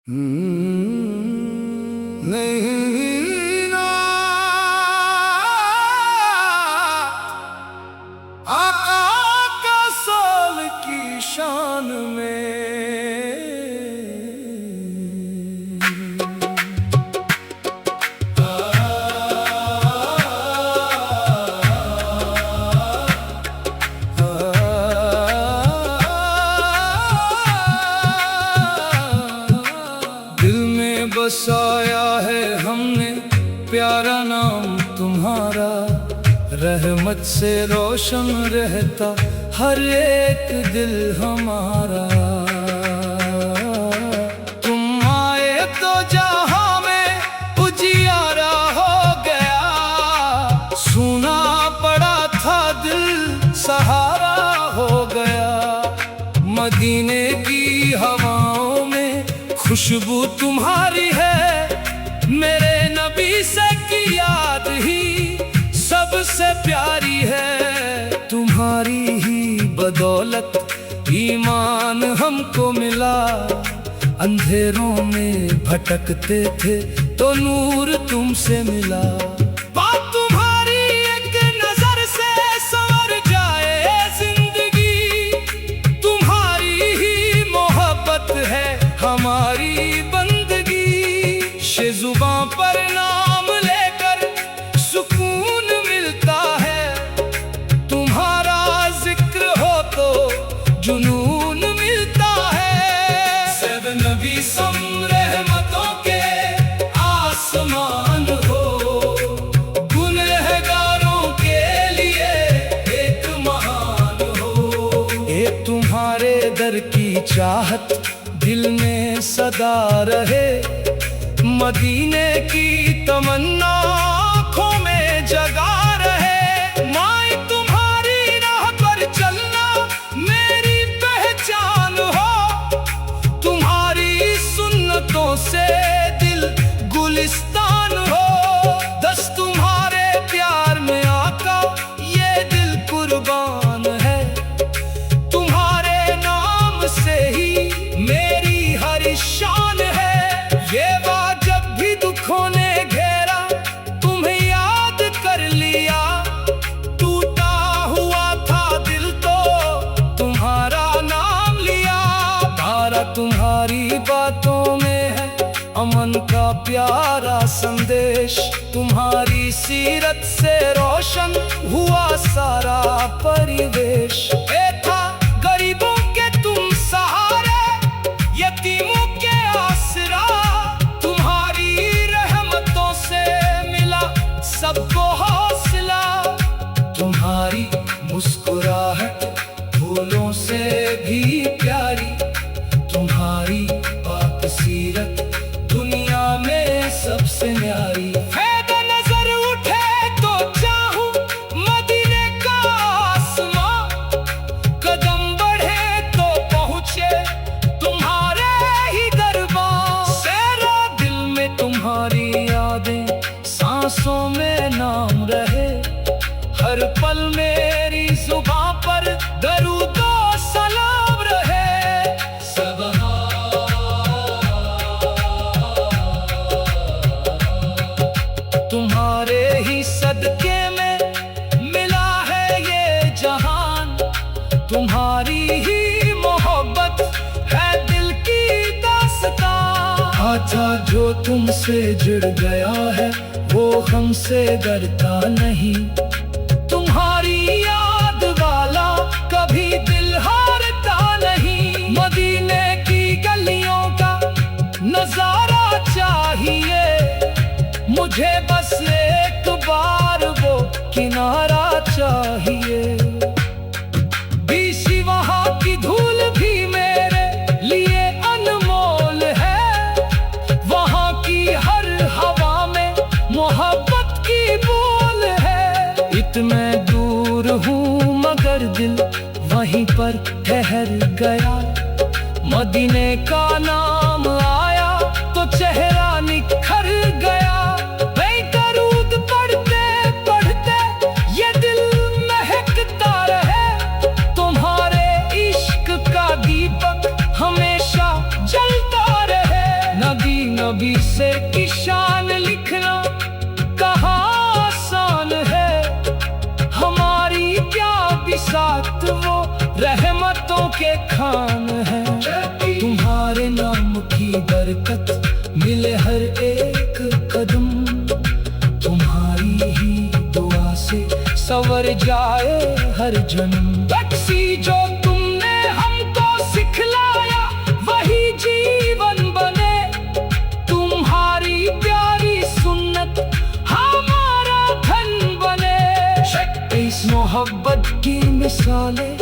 नहीं ना आका का साल की शान में दिल में बसाया है हमने प्यारा नाम तुम्हारा, रहमत से रोशन रहता हर एक दिल हमारा। तुम आए तो जहां में उजियारा हो गया, सुना पड़ा था दिल सहारा हो गया। मदीने की हवाओं में खुशबू तुम्हारी है, मेरे नबी से की याद ही सबसे प्यारी है। तुम्हारी ही बदौलत ईमान हमको मिला, अंधेरों में भटकते थे तो नूर तुमसे मिला। बात तुम्हारी एक नजर से संवर जाए जिंदगी, तुम्हारी ही मोहब्बत है हमारी बंदगी। जुबां पर नाम लेकर सुकून मिलता है, तुम्हारा जिक्र हो तो जुनून मिलता है। सब नबी सम रहमतों के आसमान हो, गुनहगारों के लिए एक महान हो। ये तुम्हारे दर की चाहत दिल में सदा रहे, मदीने की तमन्ना आँखों में जगा रहे। माए तुम्हारी राह पर चलना मेरी पहचान हो, तुम्हारी सुन्नतों से दिल गुलिस्तान हो। दस तुम्हारे प्यार में आका ये दिल कुर्बान है, तुम्हारे नाम से ही मेरी हर शान है। ये जब भी दुखों ने घेरा तुम्हें याद कर लिया, टूटा हुआ था दिल तो तुम्हारा नाम लिया। तारा तुम्हारी बातों में है अमन का प्यारा संदेश, तुम्हारी सीरत से रोशन हुआ सारा परिवेश। था गरीबों के तुम सहारे, यतीमों के आसरा, सबको हौसला। तुम्हारी मुस्कुराहट फूलों से भी प्यारी, तुम्हारी पाक सीरत दुनिया में सबसे न्यारी। पैदा नजर उठे तो चाहूं मदीने का आसमां, कदम बढ़े तो पहुंचे तुम्हारे ही दरबार। सेरा दिल में तुम्हारी यादें, सांसों में नाम रहे, हर पल मेरी जुबां पर दरूदो सलाम रहे। तुम्हारे ही सदके में मिला है ये जहान, तुम्हारी ही मोहब्बत है दिल की दास्तां। अच्छा जो तुमसे जुड़ गया है वो हमसे डरता नहीं, तुम्हारी याद वाला कभी दिल हारता नहीं। मदीने की गलियों का नजारा चाहिए मुझे, बस एक बार वो किनारा चाहिए। बीसी वहां की धूल भी मेरे लिए अनमोल है, वहां की हर हवा में मोहब्बत की बोल है। इतना दूर हूँ मगर दिल वहीं पर ठहर गया, मदीने का नाम आया तो चेहरा निखर गया। दरूद पढ़ते पढ़ते ये दिल महकता रहे, तुम्हारे इश्क का दीपक हमेशा जलता रहे। नबी से की शान लिखना कहाँ आसान है। हमारी क्या बिसात वो रहमतों के खान है। तुम्हारे नाम की बरकत मिले हर एक कदम, तुम्हारी ही दुआ से संवर जाए हर जन्म। बख्शी जो तुमने हमको सिखलाया वही जीवन बने, तुम्हारी प्यारी सुन्नत हमारा धन बने। इस मोहब्बत की मिसालें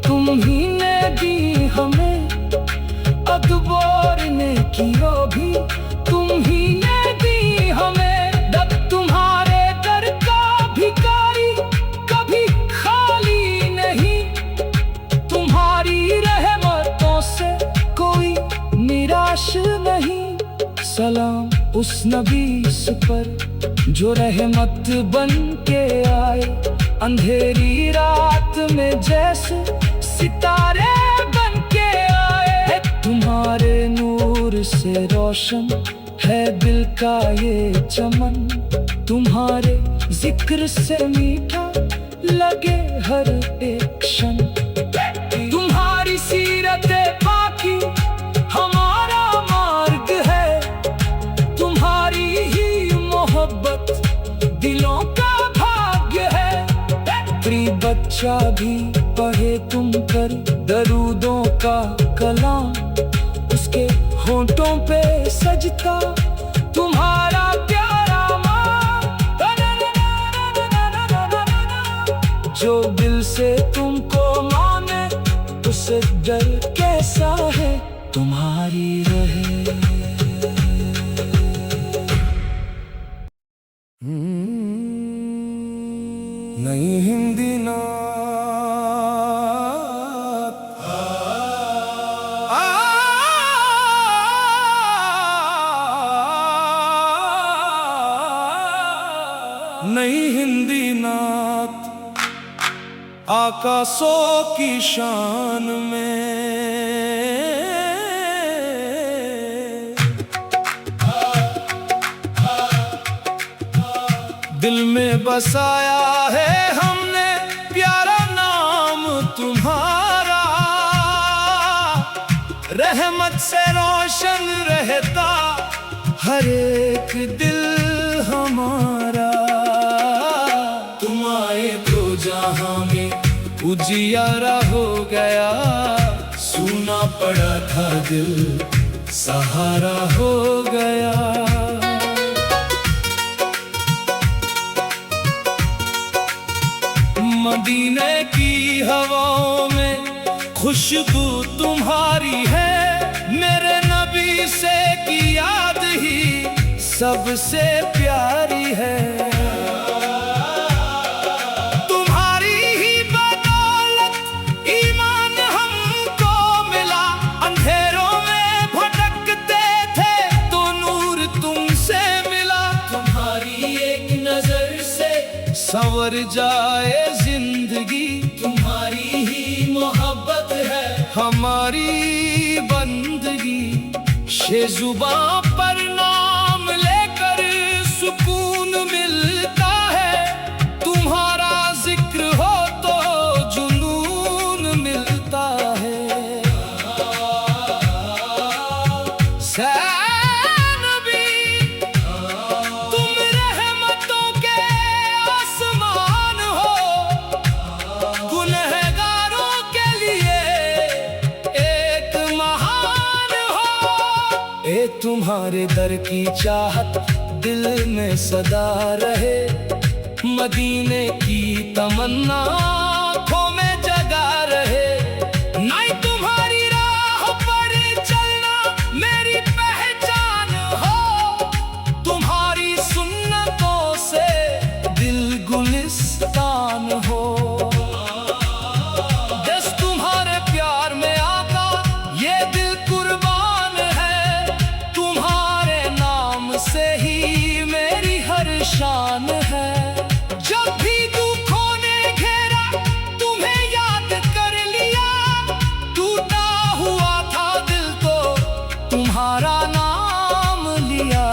तुम ही ने दी हमें, अकबर ने की वो भी तुम ही ने दी हमें। दब तुम्हारे दर का भिखारी कभी खाली नहीं, तुम्हारी रहमतों से कोई निराश नहीं। सलाम उस नबी पर जो रहमत बन के आए, अंधेरी रात में जैसे सितारे बन के आए। तुम्हारे नूर से रोशन है दिल का ये चमन, तुम्हारे जिक्र से मीठा लगे हर एक क्षण। तुम्हारी सीरत पाकी हमारा मार्ग है, तुम्हारी ही मोहब्बत दिलों का भाग्य है। बच्चा भी पढ़े तुम पर दरूदों का कलाम, उसके होंठों पे सजता तुम्हारा प्यारा माँ। जो दिल से तुमको माने उसे डर कैसा है तुम्हारी रहे। नई हिंदी नात नई हिंदी नात आकाशों की शान में, दिल में बसाया है हमने प्यारा नाम तुम्हारा। रहमत से रोशन रहता हर एक दिल हमारा। तुम आए तो जहां में उजियारा हो गया, सूना पड़ा था दिल सहारा हो गया। मदीने की हवाओं में खुशबू तुम्हारी है, मेरे नबी से की याद ही सबसे प्यारी है। तुम्हारी ही बदौलत ईमान हमको मिला, अंधेरों में भटकते थे तो नूर तुमसे मिला। तुम्हारी एक नजर से संवर जाए जिंदगी, तुम्हारी ही मोहब्बत है हमारी बंदगी। शेजुबां पर नाम लेकर सुकून मिलता है, तुम्हारा जिक्र हो तो जुनून मिलता है। तुम्हारे दर की चाहत दिल में सदा रहे, मदीने की तमन्ना आँखों में जगा रहे। नहीं तुम्हारी राह पर चलना मेरी पहचान हो, तुम्हारी सुन्नतों से दिल गुलिस्तान हो। बस तुम्हारे प्यार में आका ये दिल कुर्बान है, तुम्हारे नाम से ही मेरी हर शान है। जब भी दुखों ने घेरा तुम्हें याद कर लिया, टूटा हुआ था दिल तो तुम्हारा नाम लिया। दिया।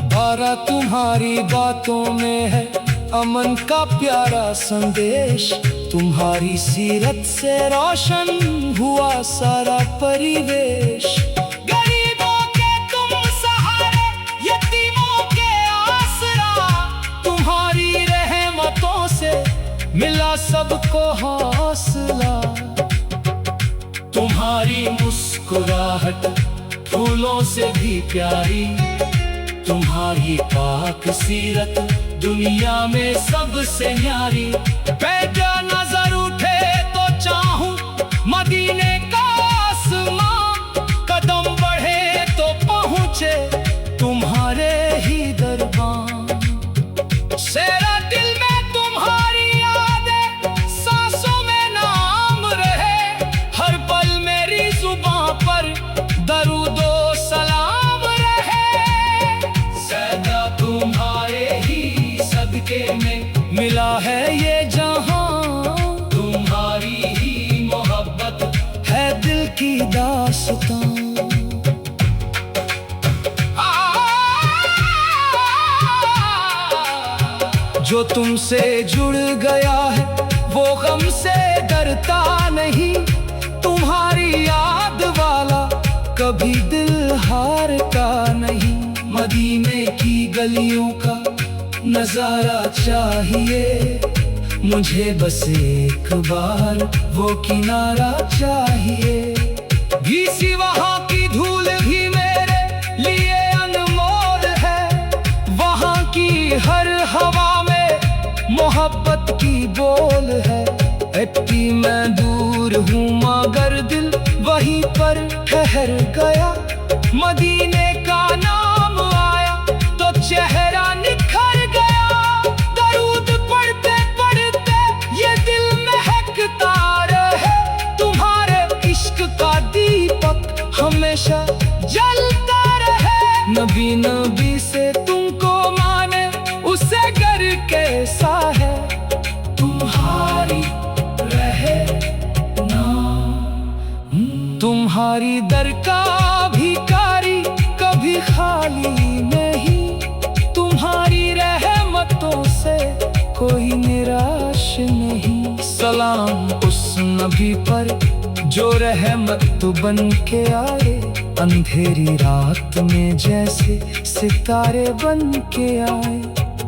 धारा तुम्हारी बातों में है अमन का प्यारा संदेश। तुम्हारी सीरत से रोशन हुआ सारा परिवेश। गरीबों के तुम सहारे, यतीमों के आसरा, तुम्हारी रहमतों से मिला सबको हौसला। तुम्हारी मुस्कुराहट फूलों से भी प्यारी, तुम्हारी पाक सीरत दुनिया में सबसे न्यारी। बेटा नजर उठे तो चाहूं मदीने का आसमां, कदम बढ़े तो पहुंचे तुम्हारे ही दरबार। सेरा दिल में तुम्हारी यादें, सांसों में नाम रहे, हर पल मेरी जुबां पर दरूदो सलाम रहे। सदा तुम्हारे ही सदके में मिला है ये जहां, तुम्हारी ही मोहब्बत है दिल की दास्तां। जो तुमसे जुड़ गया है वो गम से डरता नहीं, तुम्हारी याद वाला कभी दिल हारता नहीं। मदीने की गलियों का नजारा चाहिए मुझे, बस एक बार वो किनारा चाहिए। घीसी वहाँ की धूल भी मेरे लिए अनमोल है, वहाँ की हर हवा में मोहब्बत की बोल है। इतनी मैं दूर हूँ मगर दिल वहीं पर ठहर गया। मदीने का नाम आया तो चेहरा निखर गया। दरूद पढ़ते पढ़ते ये दिल महकता रहे, तुम्हारे इश्क का दीपक हमेशा जलता रहे। नबी नबी से तुमको माने उसे घर कैसा है, तुम्हारी रहे ना। तुम्हारी दर का भिखारी कभी खाली नहीं, तुम्हारी रहमतों से कोई निराश नहीं। सलाम उस नबी पर जो रहमत बन के आए, अंधेरी रात में जैसे सितारे बन के आए।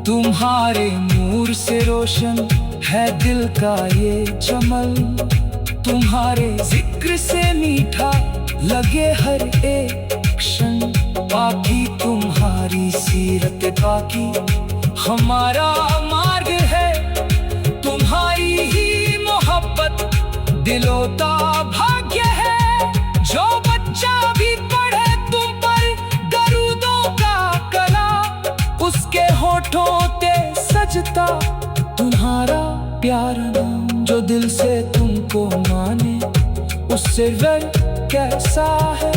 तुम्हारे नूर से रोशन है दिल का ये चमन, तुम्हारे जिक्र से मीठा लगे हर एक क्षण। बाकी तुम्हारी सीरत बाकी हमारा मार्ग है, तुम्हारी ही मोहब्बत दिलोता भाग्य है। जो बच्चा भी पढ़े तुम पर दरूदों का कला, उसके होठों पे सजता तुम्हारा प्यारा नाम। जो दिल से तुमको माने उससे वर कैसा है।